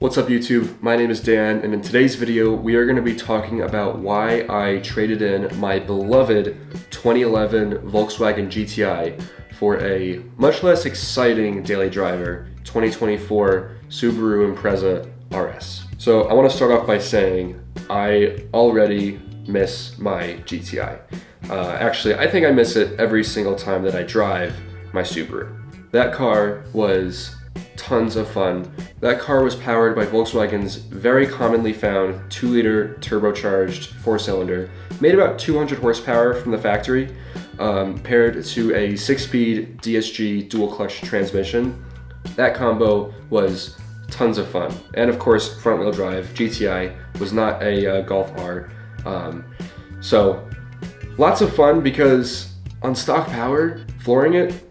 What's up YouTube? My name is Dan, and in today's video we are going to be talking about why I traded in my beloved 2011 Volkswagen GTI for a much less exciting daily driver 2024 Subaru Impreza RS. So I want to start off by saying I already miss my GTI. Actually, I think I miss it every single time that I drive my Subaru. That car was tons of fun. That car was powered by Volkswagen's very commonly found 2-liter turbocharged 4-cylinder, made about 200 horsepower from the factory, paired to a 6-speed DSG dual clutch transmission. That combo was tons of fun. And of course, front wheel drive. GTI was not a Golf R. So lots of fun because on stock power, flooring it,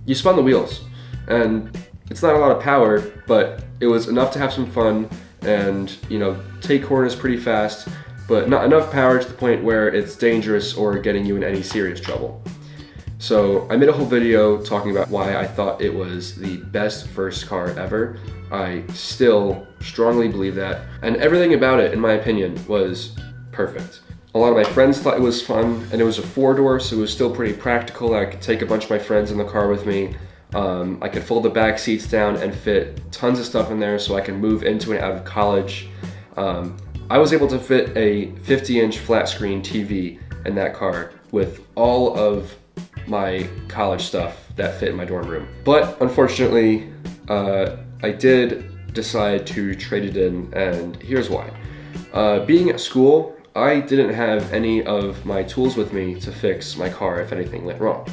you spun the wheels. And it's not a lot of power, but it was enough to have some fun and, take corners pretty fast, but not enough power to the point where it's dangerous or getting you in any serious trouble. So I made a whole video talking about why I thought it was the best first car ever. I still strongly believe that, and everything about it, in my opinion, was perfect. A lot of my friends thought it was fun, and it was a 4-door, so it was still pretty practical. I could take a bunch of my friends in the car with me. I could fold the back seats down and fit tons of stuff in there so I can move into and out of college. I was able to fit a 50-inch flat screen TV in that car with all of my college stuff that fit in my dorm room. But unfortunately, I did decide to trade it in, and here's why. Being at school, I didn't have any of my tools with me to fix my car if anything went wrong.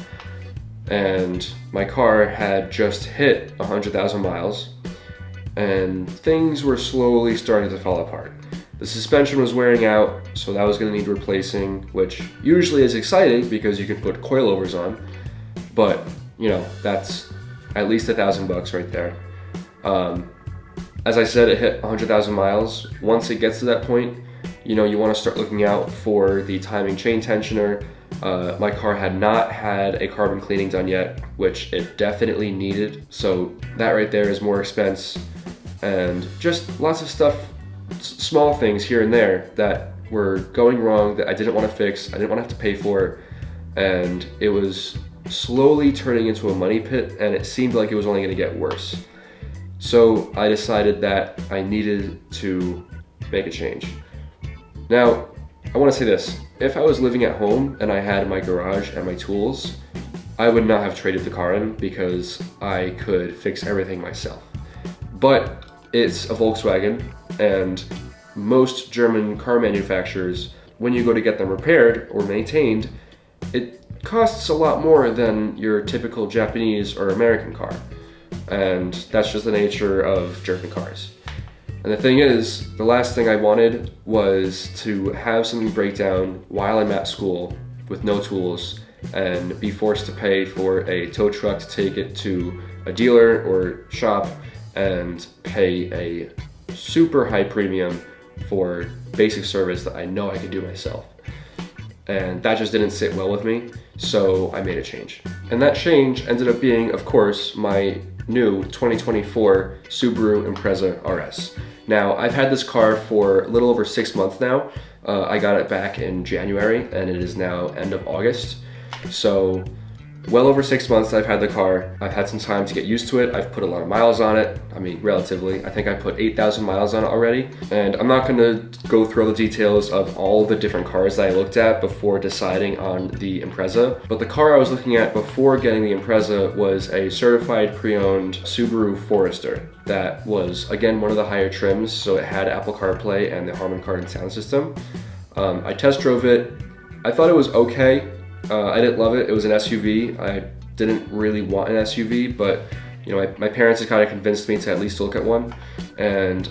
And my car had just hit 100,000 miles and things were slowly starting to fall apart. The suspension was wearing out, so that was going to need replacing, which usually is exciting because you can put coilovers on, but that's at least $1,000 right there. As I said, it hit 100,000 miles. Once it gets to that point, you want to start looking out for the timing chain tensioner. My car had not had a carbon cleaning done yet, which it definitely needed. So that right there is more expense, and just lots of stuff, small things here and there that were going wrong that I didn't want to fix. I didn't want to have to pay for, and it was slowly turning into a money pit, and it seemed like it was only going to get worse. So I decided that I needed to make a change. Now, I want to say this. If I was living at home and I had my garage and my tools, I would not have traded the car in because I could fix everything myself. But it's a Volkswagen, and most German car manufacturers, when you go to get them repaired or maintained, it costs a lot more than your typical Japanese or American car. And that's just the nature of German cars. And the thing is, the last thing I wanted was to have something break down while I'm at school with no tools and be forced to pay for a tow truck to take it to a dealer or shop and pay a super high premium for basic service that I know I could do myself. And that just didn't sit well with me, so I made a change. And that change ended up being, of course, my new 2024 Subaru Impreza RS. Now, I've had this car for a little over 6 months now. I got it back in January, and it is now end of August. So, well over 6 months I've had the car. I've had some time to get used to it. I've put a lot of miles on it. I mean, relatively. I think I put 8,000 miles on it already. And I'm not gonna go through all the details of all the different cars that I looked at before deciding on the Impreza. But the car I was looking at before getting the Impreza was a certified pre-owned Subaru Forester. That was, again, one of the higher trims, so it had Apple CarPlay and the Harman Kardon sound system. I test drove it. I thought it was okay. I didn't love it. It was an SUV. I didn't really want an SUV, but my parents had kind of convinced me to at least look at one, and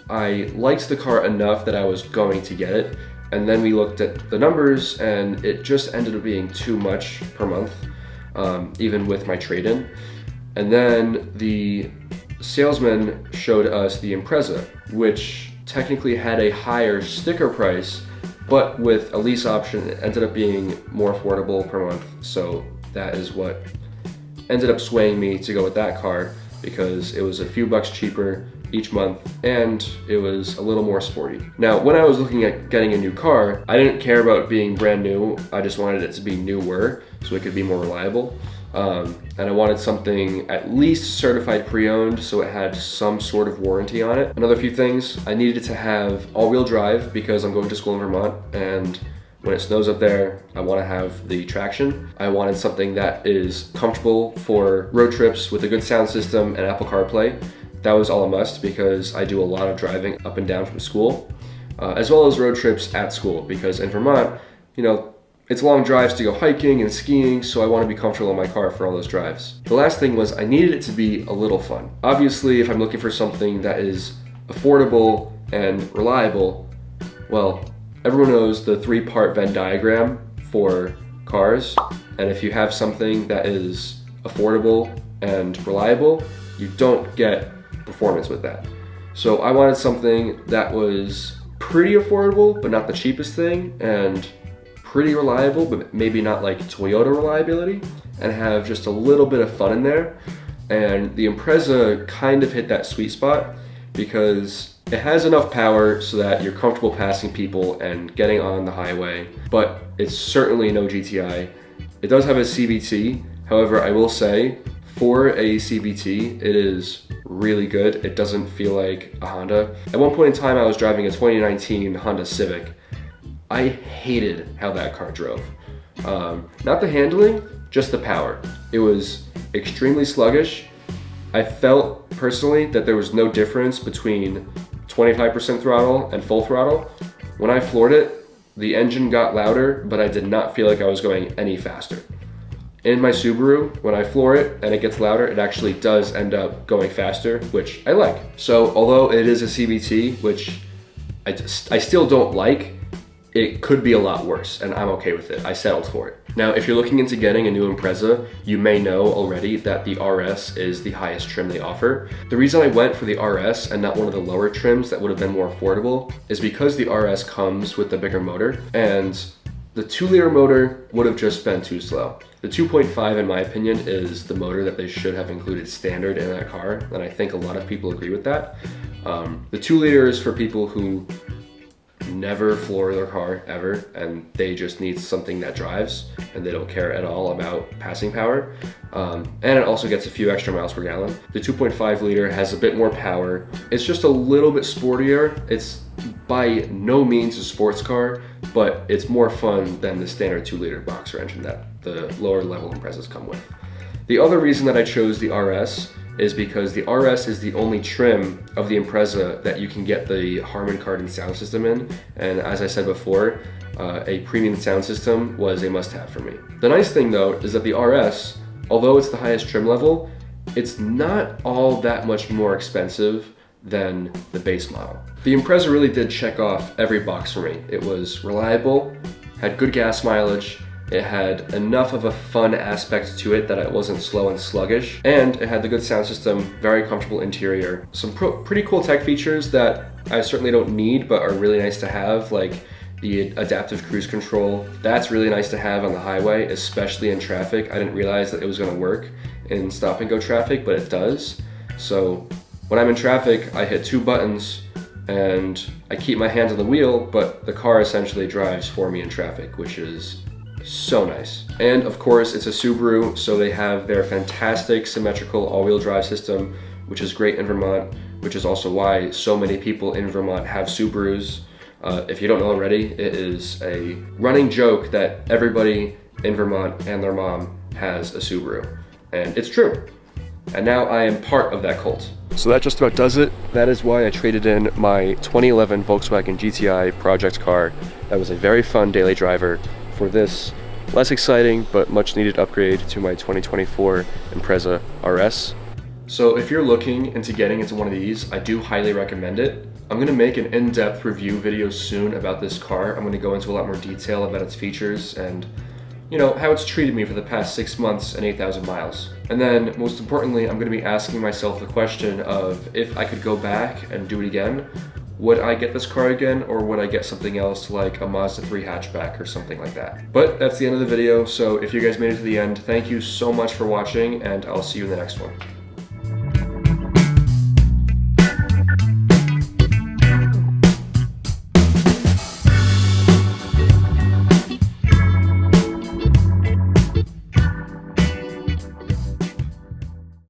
I liked the car enough that I was going to get it. And then we looked at the numbers, and it just ended up being too much per month, even with my trade-in. And then the salesman showed us the Impreza, which technically had a higher sticker price, but with a lease option, it ended up being more affordable per month. So that is what ended up swaying me to go with that car, because it was a few bucks cheaper each month, and it was a little more sporty. Now, when I was looking at getting a new car, I didn't care about being brand new. I just wanted it to be newer so it could be more reliable. And I wanted something at least certified pre-owned so it had some sort of warranty on it. Another few things, I needed it to have all-wheel drive because I'm going to school in Vermont, and when it snows up there, I want to have the traction. I wanted something that is comfortable for road trips with a good sound system and Apple CarPlay. That was all a must because I do a lot of driving up and down from school, as well as road trips at school, because in Vermont, you know, it's long drives to go hiking and skiing, so I want to be comfortable in my car for all those drives. The last thing was I needed it to be a little fun. Obviously, if I'm looking for something that is affordable and reliable, well, everyone knows the 3-part Venn diagram for cars, and if you have something that is affordable and reliable, you don't get performance with that. So I wanted something that was pretty affordable, but not the cheapest thing, and pretty reliable, but maybe not like Toyota reliability, and have just a little bit of fun in there. And the Impreza kind of hit that sweet spot because it has enough power so that you're comfortable passing people and getting on the highway, but it's certainly no GTI. It does have a CVT, however, I will say, for a CVT, it is really good. It doesn't feel like a Honda. At one point in time, I was driving a 2019 Honda Civic. I hated how that car drove. Not the handling, just the power. It was extremely sluggish. I felt personally that there was no difference between 25% throttle and full throttle. When I floored it, the engine got louder, but I did not feel like I was going any faster. In my Subaru, when I floor it and it gets louder, it actually does end up going faster, which I like. So although it is a CVT, which I still don't like, it could be a lot worse, and I'm okay with it. I settled for it. Now, if you're looking into getting a new Impreza, you may know already that the RS is the highest trim they offer. The reason I went for the RS and not one of the lower trims that would have been more affordable is because the RS comes with the bigger motor, and the 2-liter motor would have just been too slow. The 2.5, in my opinion, is the motor that they should have included standard in that car, and I think a lot of people agree with that. The 2-liter is for people who never floor their car ever, and they just need something that drives, and they don't care at all about passing power. And it also gets a few extra miles per gallon. The 2.5 liter has a bit more power. It's just a little bit sportier. It's by no means a sports car, but it's more fun than the standard 2-liter boxer engine that the lower level Imprezas come with. The other reason that I chose the RS is because the RS is the only trim of the Impreza that you can get the Harman Kardon sound system in, and as I said before, a premium sound system was a must-have for me. The nice thing though is that the RS, although it's the highest trim level, it's not all that much more expensive than the base model. The Impreza really did check off every box for me. It was reliable, had good gas mileage, it had enough of a fun aspect to it that it wasn't slow and sluggish, and it had the good sound system, very comfortable interior, some pretty cool tech features that I certainly don't need but are really nice to have, like the adaptive cruise control. That's really nice to have on the highway, especially in traffic. I didn't realize that it was going to work in stop and go traffic, but it does. So when I'm in traffic, I hit 2 buttons and I keep my hands on the wheel, but the car essentially drives for me in traffic, which is so nice. And of course, it's a Subaru, so they have their fantastic symmetrical all-wheel drive system, which is great in Vermont, which is also why so many people in Vermont have Subarus. If you don't know already, it is a running joke that everybody in Vermont and their mom has a Subaru, and it's true. And now I am part of that cult. So that just about does it. That is why I traded in my 2011 Volkswagen GTI project car. That was a very fun daily driver for this less exciting but much needed upgrade to my 2024 Impreza RS. So if you're looking into getting into one of these, I do highly recommend it. I'm going to make an in-depth review video soon about this car. I'm going to go into a lot more detail about its features and, you know, how it's treated me for the past 6 months and 8,000 miles. And then, most importantly, I'm going to be asking myself the question of if I could go back and do it again, would I get this car again, or would I get something else like a Mazda 3 hatchback or something like that? But that's the end of the video, so if you guys made it to the end, thank you so much for watching, and I'll see you in the next one.